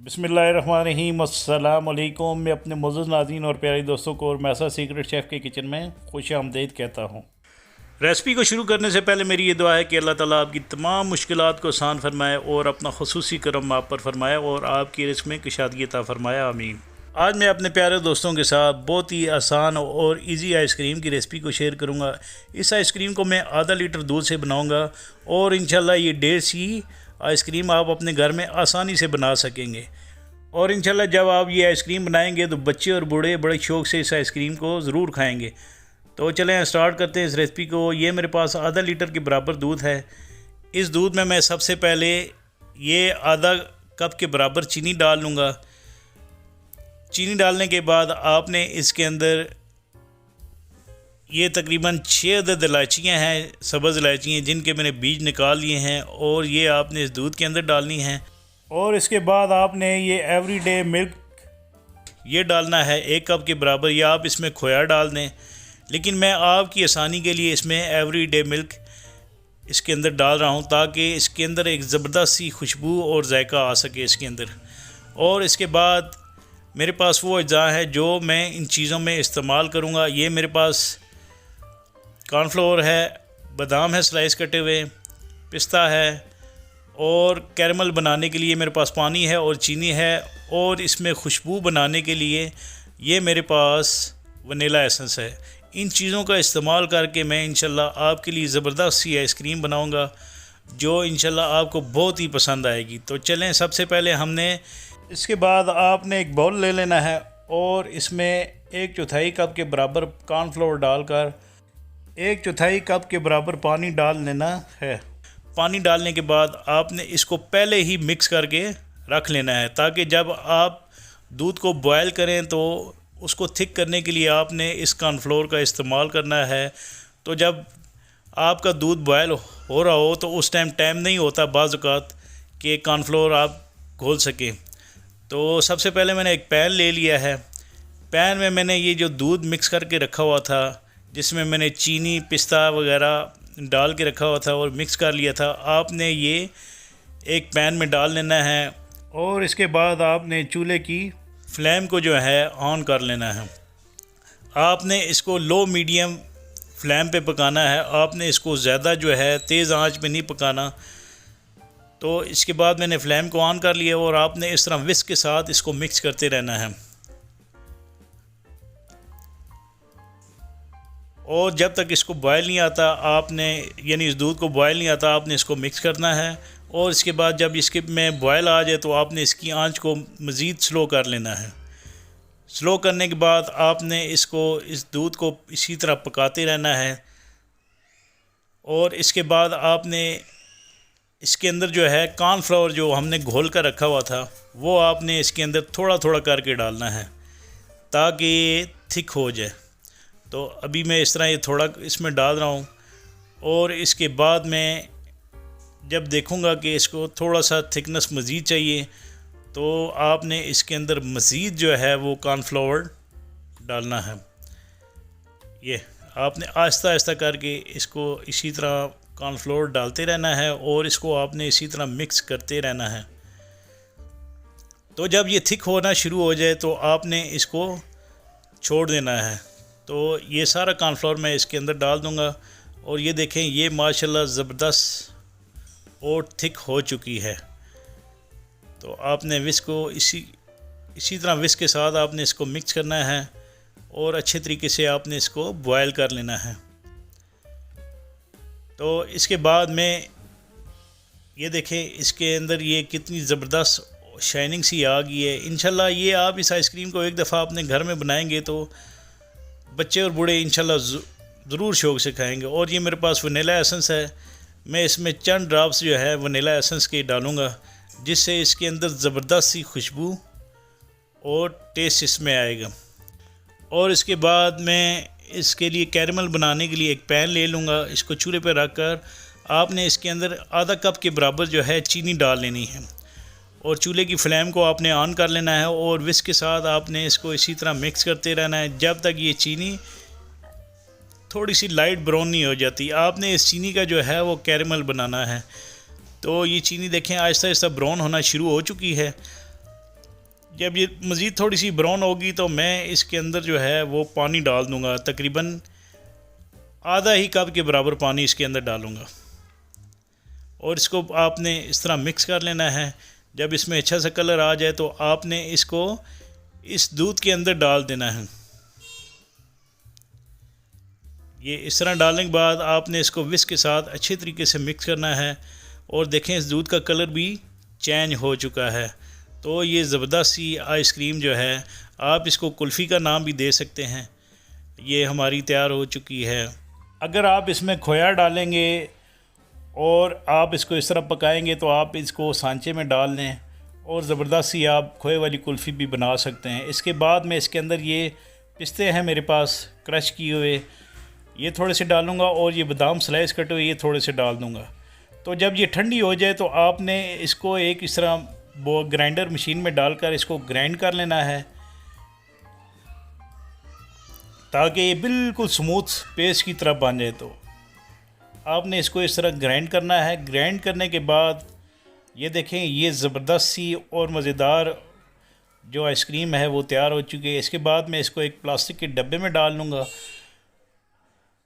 बिस्मिल्लाहिर्रहमानिर्रहीम अस्सलाम वालेकुम। मैं अपने मोअज़्ज़ज़ नाज़रीन और प्यारे दोस्तों को और मैसा सीक्रेट शेफ़ के किचन में खुश आमदीद कहता हूँ। रेसिपी को शुरू करने से पहले मेरी ये दुआ है कि अल्लाह ताला आपकी तमाम मुश्किलात को आसान फरमाए और अपना ख़ुसूसी करम आप पर फरमाए और आपकी रिज़्क़ में कुशादगी अता फरमाए, आमीन। आज मैं अपने प्यारे दोस्तों के साथ बहुत ही आसान और इजी आइसक्रीम की रेसिपी को शेयर करूंगा। इस आइसक्रीम को मैं आधा लीटर दूध से बनाऊंगा और इंशाल्लाह ये देसी आइसक्रीम आप अपने घर में आसानी से बना सकेंगे। और इंशाल्लाह जब आप ये आइसक्रीम बनाएंगे तो बच्चे और बूढ़े बड़े शौक़ से इस आइसक्रीम को ज़रूर खाएँगे। तो चलें स्टार्ट करते हैं इस रेसिपी को। ये मेरे पास आधा लीटर के बराबर दूध है। इस दूध में मैं सबसे पहले ये आधा कप के बराबर चीनी डाल लूँगा। चीनी डालने के बाद आपने इसके अंदर ये तकरीबन 6 अदद इलायचियाँ हैं, सब्ज़ इलायचियाँ, जिनके मैंने बीज निकाल लिए हैं और ये आपने इस दूध के अंदर डालनी हैं। और इसके बाद आपने ये एवरीडे मिल्क ये डालना है 1 कप के बराबर, या आप इसमें खोया डाल दें, लेकिन मैं आपकी आसानी के लिए इसमें एवरीडे मिल्क इसके अंदर डाल रहा हूँ ताकि इसके अंदर एक ज़बरदस्त सी खुशबू और जायका आ सके इसके अंदर। और इसके बाद मेरे पास वो अज्जा है जो मैं इन चीज़ों में इस्तेमाल करूँगा। ये मेरे पास कॉर्नफ्लोर है, बादाम है स्लाइस कटे हुए, पिस्ता है, और कैरमल बनाने के लिए मेरे पास पानी है और चीनी है, और इसमें खुशबू बनाने के लिए ये मेरे पास वनीला एसेंस है। इन चीज़ों का इस्तेमाल करके मैं इंशाल्लाह आपके लिए ज़बरदस्त सी आइसक्रीम बनाऊँगा जो इंशाल्लाह आपको बहुत ही पसंद आएगी। तो चलें, सबसे पहले हमने इसके बाद आपने एक बाउल ले लेना है और इसमें 1/4 कप के बराबर कॉर्नफ्लोर डालकर 1/4 कप के बराबर पानी डाल लेना है। पानी डालने के बाद आपने इसको पहले ही मिक्स करके रख लेना है ताकि जब आप दूध को बॉयल करें तो उसको थिक करने के लिए आपने इस कॉर्नफ्लोर का इस्तेमाल करना है। तो जब आपका दूध बॉयल हो रहा हो तो उस टाइम नहीं होता बाज़ औक़ात कि कॉर्नफ्लोर आप घोल सकें। तो सबसे पहले मैंने एक पैन ले लिया है। पैन में मैंने ये जो दूध मिक्स करके रखा हुआ था, जिसमें मैंने चीनी पिस्ता वगैरह डाल के रखा हुआ था और मिक्स कर लिया था, आपने ये एक पैन में डाल लेना है और इसके बाद आपने चूल्हे की फ्लेम को जो है ऑन कर लेना है। आपने इसको लो मीडियम फ्लेम पे पकाना है, आपने इसको ज़्यादा जो है तेज़ आंच पे नहीं पकाना। तो इसके बाद मैंने फ्लेम को ऑन कर लिया और आपने इस तरह विस्क के साथ इसको मिक्स करते रहना है। और जब तक इसको बॉयल नहीं आता आपने, यानी इस दूध को बॉयल नहीं आता, आपने इसको मिक्स करना है। और इसके बाद जब इसके में बॉयल आ जाए तो आपने इसकी आंच को मज़ीद स्लो कर लेना है। स्लो करने के बाद आपने इस दूध को इसी तरह पकाते रहना है। और इसके बाद आपने इसके अंदर जो है कॉर्नफ्लोर जो हमने घोल कर रखा हुआ था वो आपने इसके अंदर थोड़ा थोड़ा करके डालना है ताकि थिक हो जाए। तो अभी मैं इस तरह ये थोड़ा इसमें डाल रहा हूँ और इसके बाद मैं जब देखूँगा कि इसको थोड़ा सा थिकनेस मज़ीद चाहिए तो आपने इसके अंदर मज़ीद जो है वो कॉर्नफ्लोर डालना है। ये आपने आहिस्ता आहिस्ता करके इसको इसी तरह कॉर्नफ्लोर डालते रहना है और इसको आपने इसी तरह मिक्स करते रहना है। तो जब ये थिक होना शुरू हो जाए तो आपने इसको छोड़ देना है। तो ये सारा कॉर्नफ्लोर मैं इसके अंदर डाल दूंगा और ये देखें, ये माशाल्लाह ज़बरदस्त और थिक हो चुकी है। तो आपने विस्क को इसी तरह विस्क के साथ आपने इसको मिक्स करना है और अच्छे तरीके से आपने इसको बॉयल कर लेना है। तो इसके बाद में ये देखें, इसके अंदर ये कितनी ज़बरदस्त शाइनिंग सी आ गई है। इंशाल्लाह ये आप इस आइसक्रीम को एक दफ़ा अपने घर में बनाएंगे तो बच्चे और बूढ़े इंशाल्लाह ज़रूर शौक़ से खाएंगे। और ये मेरे पास वनीला एसेंस है, मैं इसमें चंद ड्रॉप्स जो है वनीला एसेंस के डालूँगा जिससे इसके अंदर ज़बरदस्त सी खुशबू और टेस्ट इसमें आएगा। और इसके बाद मैं इसके लिए कैरमल बनाने के लिए एक पैन ले लूँगा। इसको चूल्हे पर रख कर आपने इसके अंदर आधा कप के बराबर जो है चीनी डाल लेनी है और चूल्हे की फ्लेम को आपने ऑन कर लेना है और विस्क के साथ आपने इसको इसी तरह मिक्स करते रहना है जब तक ये चीनी थोड़ी सी लाइट ब्राउन नहीं हो जाती। आपने इस चीनी का जो है वो कैरमल बनाना है। तो ये चीनी देखें आहिस्ता आहिस्ता ब्राउन होना शुरू हो चुकी है। जब ये मज़ीद थोड़ी सी ब्राउन होगी तो मैं इसके अंदर जो है वो पानी डाल दूँगा, तकरीबन आधा ही कप के बराबर पानी इसके अंदर डालूँगा और इसको आपने इस तरह मिक्स कर लेना है। जब इसमें अच्छा सा कलर आ जाए तो आपने इसको इस दूध के अंदर डाल देना है। ये इस तरह डालने के बाद आपने इसको विस्क के साथ अच्छे तरीके से मिक्स करना है और देखें इस दूध का कलर भी चेंज हो चुका है। तो ये ज़बरदस्त सी आइसक्रीम जो है, आप इसको कुल्फ़ी का नाम भी दे सकते हैं, ये हमारी तैयार हो चुकी है। अगर आप इसमें खोया डालेंगे और आप इसको इस तरह पकाएंगे तो आप इसको सांचे में डाल लें और ज़बरदस्त सी आप खोए वाली कुल्फ़ी भी बना सकते हैं। इसके बाद मैं इसके अंदर ये पिस्ते हैं मेरे पास क्रश किए हुए, ये थोड़े से डालूँगा और ये बादाम स्लाइस कटे हुए ये थोड़े से डाल दूँगा। तो जब ये ठंडी हो जाए तो आपने इसको एक इस तरह वो ग्राइंडर मशीन में डालकर इसको ग्राइंड कर लेना है ताकि ये बिल्कुल स्मूथ पेस्ट की तरह बन जाए। तो आपने इसको इस तरह ग्राइंड करना है। ग्राइंड करने के बाद ये देखें ये ज़बरदस्त सी और मज़ेदार जो आइसक्रीम है वो तैयार हो चुकी है। इसके बाद मैं इसको एक प्लास्टिक के डब्बे में डाल लूँगा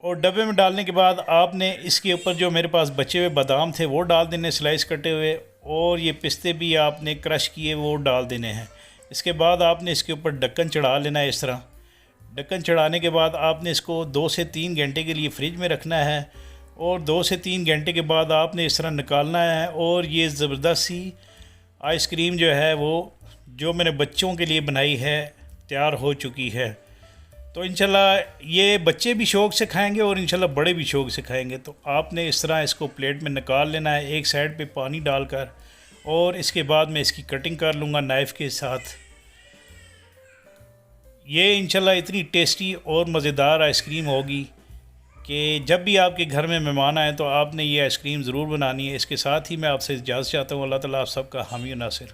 और डब्बे में डालने के बाद आपने इसके ऊपर जो मेरे पास बचे हुए बादाम थे वो डाल देने स्लाइस कटे हुए और ये पिस्ते भी आपने क्रश किए वो डाल देने हैं। इसके बाद आपने इसके ऊपर ढक्कन चढ़ा लेना है। इस तरह ढक्कन चढ़ाने के बाद आपने इसको 2 से 3 घंटे के लिए फ्रिज में रखना है और 2 से 3 घंटे के बाद आपने इस तरह निकालना है और ये ज़बरदस्त सी आइसक्रीम जो है वो जो मैंने बच्चों के लिए बनाई है तैयार हो चुकी है। तो इंशाल्लाह ये बच्चे भी शौक़ से खाएंगे और इंशाल्लाह बड़े भी शौक़ से खाएंगे। तो आपने इस तरह इसको प्लेट में निकाल लेना है एक साइड पे पानी डालकर और इसके बाद मैं इसकी कटिंग कर लूँगा नाइफ़ के साथ। ये इंशाल्लाह इतनी टेस्टी और मज़ेदार आइसक्रीम होगी कि जब भी आपके घर में मेहमान आए तो आपने ये आइसक्रीम ज़रूर बनानी है। इसके साथ ही मैं आपसे इजाज़त चाहता हूँ। अल्लाह ताला आप सबका हामी और नासिर।